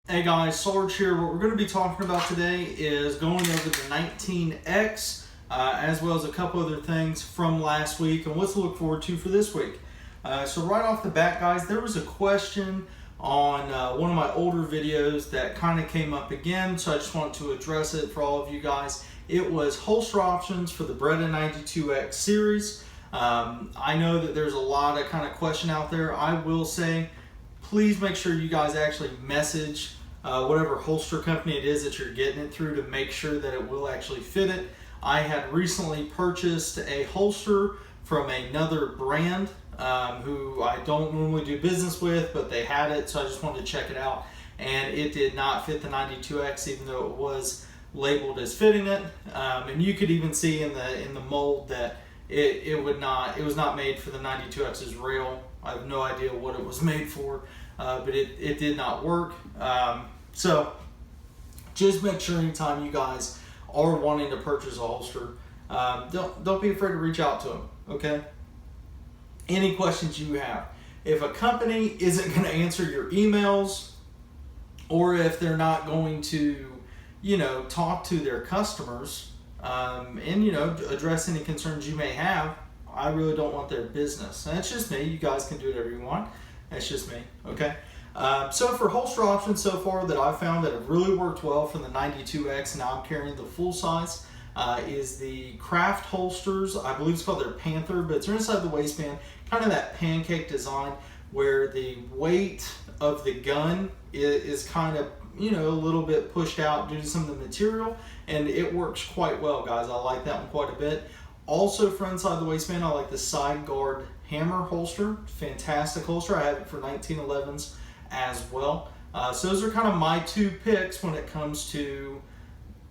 Hey guys, Sarge here. What we're going to be talking about today is going over the 19X as well as a couple other things from last week and what to look forward to for this week. So right off the bat guys, there was a question on one of my older videos that kind of came up again, so I just want to address it for all of you guys. It was holster options for the Beretta 92X series. I know that there's a lot of kind of question out there. I will say, please make sure you guys actually message whatever holster company it is that you're getting it through to make sure that it will actually fit it. I had recently purchased a holster from another brand who I don't normally do business with, but they had it, so I just wanted to check it out. And it did not fit the 92X, even though it was labeled as fitting it. And you could even see in the mold that it was not made for the 92X's rail. I have no idea what it was made for, but it did not work. So just make sure anytime you guys are wanting to purchase a holster, don't be afraid to reach out to them, okay? Any questions you have. If a company isn't going to answer your emails, or if they're not going to, talk to their customers, and address any concerns you may have, I really don't want their business. And that's just me. You guys can do whatever you want. That's just me, okay? So for holster options so far that I've found that have really worked well for the 92X, now I'm carrying the full size, is the Craft holsters. I believe it's called their Panther, but it's inside the waistband, kind of that pancake design where the weight of the gun is kind of, a little bit pushed out due to some of the material, and it works quite well, guys. I like that one quite a bit. Also for inside the waistband, I like the Side Guard Hammer holster. Fantastic holster. I have it for 1911s as well. So those are kind of my two picks when it comes to,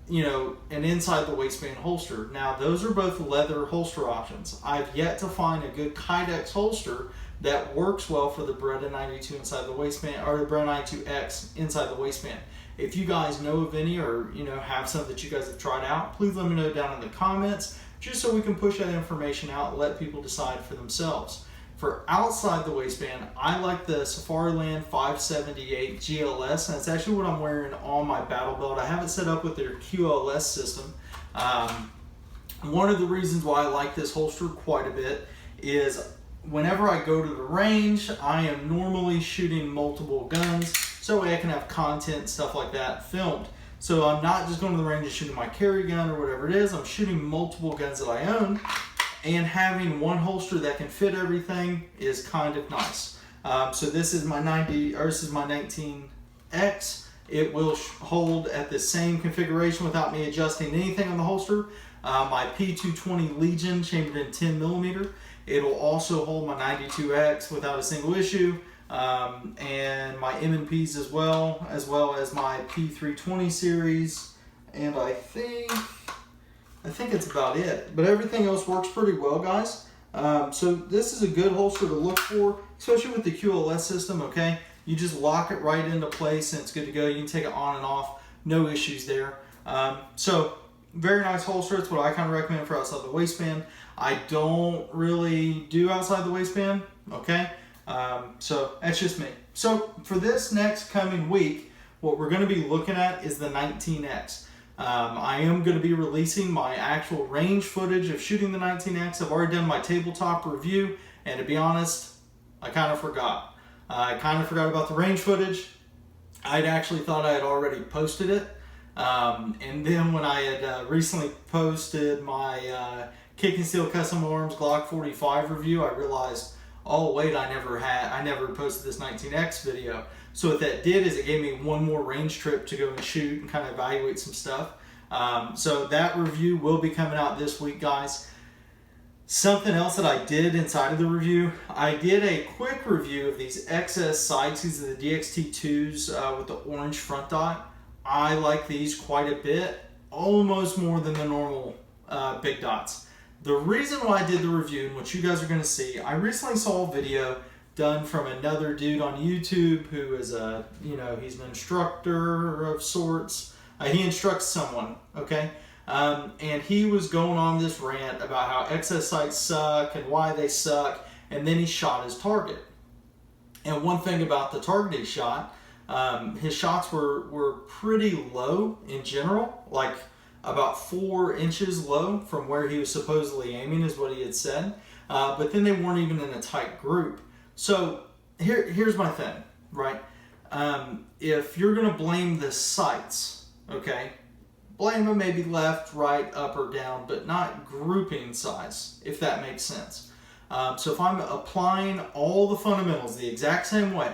an inside the waistband holster. Now those are both leather holster options. I've yet to find a good Kydex holster that works well for the Beretta 92 inside the waistband, or the Beretta 92X inside the waistband. If you guys know of any, or have some that you guys have tried out, please let me know down in the comments, just so we can push that information out and let people decide for themselves. For outside the waistband, I like the Safariland 578 GLS, and that's actually what I'm wearing on my battle belt. I have it set up with their QLS system. One of the reasons why I like this holster quite a bit is whenever I go to the range, I am normally shooting multiple guns, so I can have content, stuff like that, filmed. So I'm not just going to the range and shooting my carry gun or whatever it is. I'm shooting multiple guns that I own, and having one holster that can fit everything is kind of nice. So this is my 19X. It will hold at the same configuration without me adjusting anything on the holster. My P220 Legion chambered in 10mm. It'll also hold my 92X without a single issue, and my M&Ps as well as my P320 series, and I think it's about it. But everything else works pretty well, guys. So this is a good holster to look for, especially with the QLS system, okay? You just lock it right into place and it's good to go. You can take it on and off, no issues there. So very nice holster. It's what I kind of recommend for outside the waistband. I don't really do outside the waistband, okay? So that's just me. So for this next coming week, what we're going to be looking at is the 19X. I am going to be releasing my actual range footage of shooting the 19X. I've already done my tabletop review, and to be honest, I kind of forgot. I kind of forgot about the range footage. I'd actually thought I had already posted it. And then when I had recently posted my Kick and Steel Custom Arms Glock 45 review, I realized, oh wait, I never posted this 19X video. So what that did is it gave me one more range trip to go and shoot and kind of evaluate some stuff. So that review will be coming out this week, guys. Something else that I did inside of the review, I did a quick review of these XS sights. These are the DXT2s with the orange front dot. I like these quite a bit, almost more than the normal big dots. The reason why I did the review, and what you guys are going to see, I recently saw a video done from another dude on YouTube who is a, he's an instructor of sorts. He instructs someone, okay? And he was going on this rant about how XS sights suck and why they suck, and then he shot his target. And one thing about the target he shot, His shots were pretty low in general, like about 4 inches low from where he was supposedly aiming is what he had said. But then they weren't even in a tight group. So here's my thing, right? If you're going to blame the sights, okay, blame them maybe left, right, up, or down, but not grouping size, if that makes sense. So if I'm applying all the fundamentals the exact same way,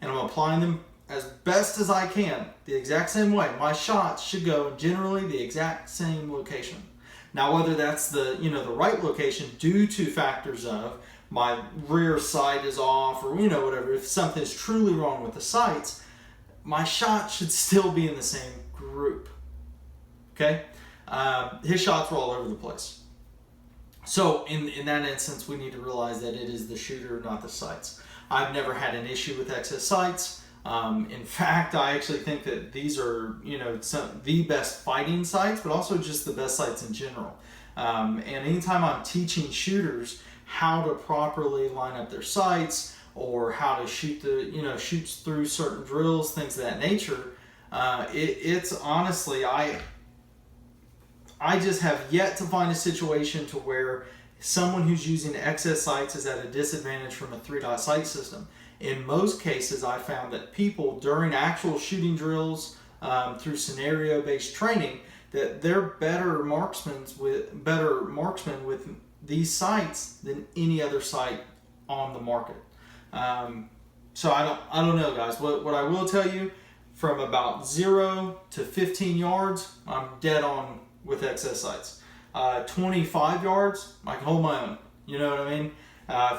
and I'm applying them as best as I can the exact same way, my shots should go in generally the exact same location. Now, whether that's the right location due to factors of my rear sight is off or whatever, if something's truly wrong with the sights, my shot should still be in the same group. Okay, his shots were all over the place. So in that instance, we need to realize that it is the shooter, not the sights. I've never had an issue with excess sights. In fact, I actually think that these are the best fighting sights, but also just the best sights in general. And anytime I'm teaching shooters how to properly line up their sights or how to shoot shoots through certain drills, things of that nature, it's honestly, I just have yet to find a situation to where someone who's using excess sights is at a disadvantage from a 3-dot sight system. In most cases, I found that people during actual shooting drills, through scenario-based training, that they're better marksmen with these sights than any other sight on the market. So I don't know, guys. What I will tell you, from about 0 to 15 yards, I'm dead on with excess sights. 25 yards, I can hold my own. You know what I mean?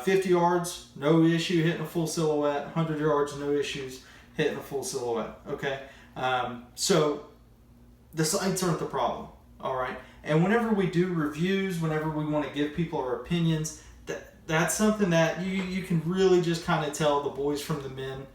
50 yards, no issue hitting a full silhouette. 100 yards, no issues hitting a full silhouette. Okay? So the sights aren't the problem. All right? And whenever we do reviews, whenever we want to give people our opinions, that's something that you can really just kind of tell the boys from the men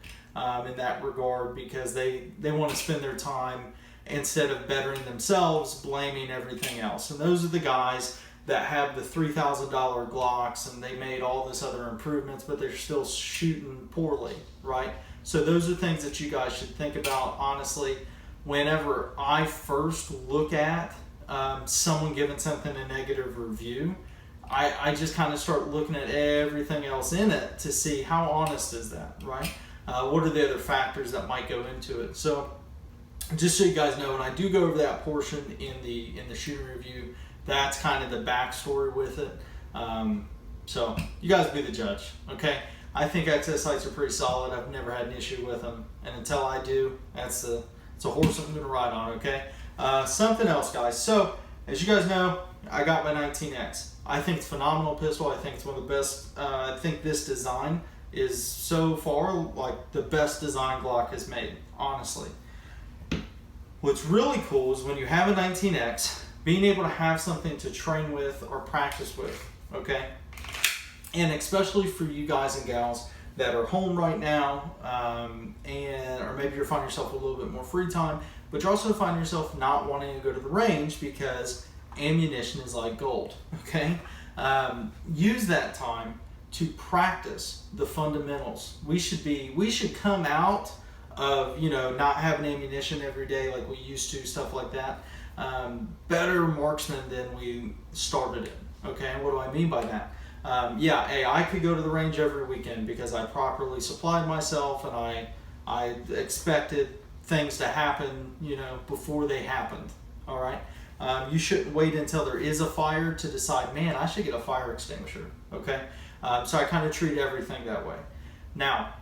in that regard, because they want to spend their time, instead of bettering themselves, blaming everything else. And those are the guys that have the $3,000 Glocks and they made all this other improvements, but they're still shooting poorly, right? So those are things that you guys should think about. Honestly, whenever I first look at someone giving something a negative review, I just kind of start looking at everything else in it to see how honest is that, right? What are the other factors that might go into it? So just so you guys know, when I do go over that portion in the shooting review, that's kind of the backstory with it. So you guys be the judge, okay? I think excess sights are pretty solid. I've never had an issue with them, and until I do, it's a horse I'm going to ride on, okay? Something else, guys. So as you guys know, I got my 19X. I think it's a phenomenal pistol. I think it's one of the best. I think this design is so far like the best design Glock has made, honestly. What's really cool is when you have a 19X, being able to have something to train with or practice with, okay? And especially for you guys and gals that are home right now, or maybe you're finding yourself with a little bit more free time, but you're also finding yourself not wanting to go to the range because ammunition is like gold, okay? Use that time to practice the fundamentals. We should come out of not having ammunition every day like we used to, stuff like that, better marksmen than we started in. Okay, and what do I mean by that? I could go to the range every weekend because I properly supplied myself and I expected things to happen before they happened. All right, you shouldn't wait until there is a fire to decide, man, I should get a fire extinguisher. Okay, so I kind of treat everything that way. Now,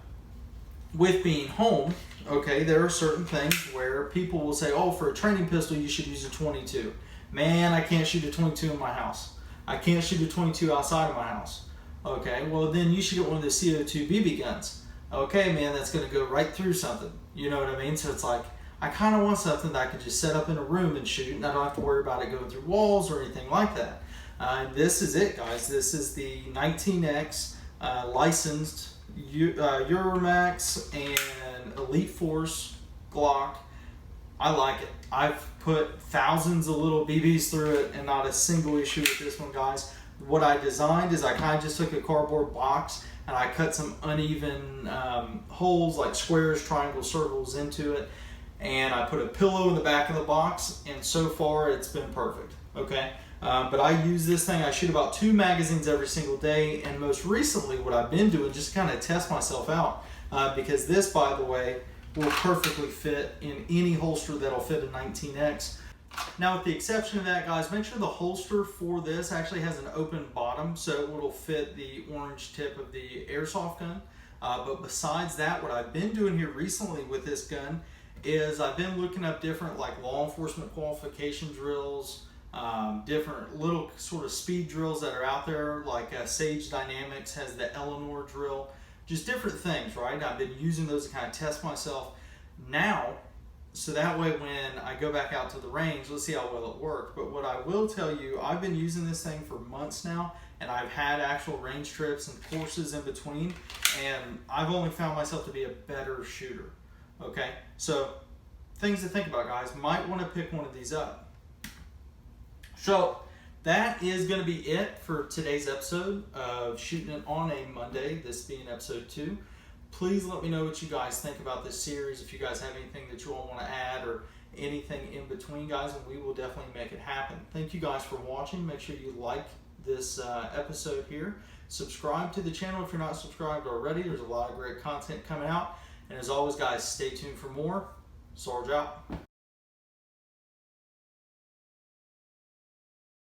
with being home, okay, there are certain things where people will say, oh, for a training pistol, you should use a 22. Man, I can't shoot a 22 in my house. I can't shoot a 22 outside of my house. Okay, well, then you should get one of the CO2 BB guns. Okay, man, that's going to go right through something. You know what I mean? So it's like, I kind of want something that I can just set up in a room and shoot, and I don't have to worry about it going through walls or anything like that. This is it, guys. This is the 19X licensed Umarex and Elite Force Glock. I like it. I've put thousands of little BBs through it and not a single issue with this one, guys. What I designed is I kind of just took a cardboard box and I cut some uneven holes like squares, triangles, circles into it, and I put a pillow in the back of the box, and so far it's been perfect. Okay, but I use this thing, I shoot about 2 magazines every single day, and most recently what I've been doing just to kind of test myself out, because this, by the way, will perfectly fit in any holster that'll fit a 19X. Now, with the exception of that, guys, make sure the holster for this actually has an open bottom so it'll fit the orange tip of the Airsoft gun. But besides that, what I've been doing here recently with this gun is I've been looking up different like law enforcement qualification drills, different little sort of speed drills that are out there, like Sage Dynamics has the Eleanor drill, just different things, right? I've been using those to kind of test myself now, so that way when I go back out to the range, let's see how well it worked. But what I will tell you, I've been using this thing for months now, and I've had actual range trips and courses in between, and I've only found myself to be a better shooter. Okay, so things to think about, guys. Might want to pick one of these up. So that is going to be it for today's episode of Shooting It on a Monday, this being episode 2. Please let me know what you guys think about this series. If you guys have anything that you all want to add or anything in between, guys, and we will definitely make it happen. Thank you guys for watching. Make sure you like this episode here. Subscribe to the channel if you're not subscribed already. There's a lot of great content coming out. And as always, guys, stay tuned for more. Sarge out.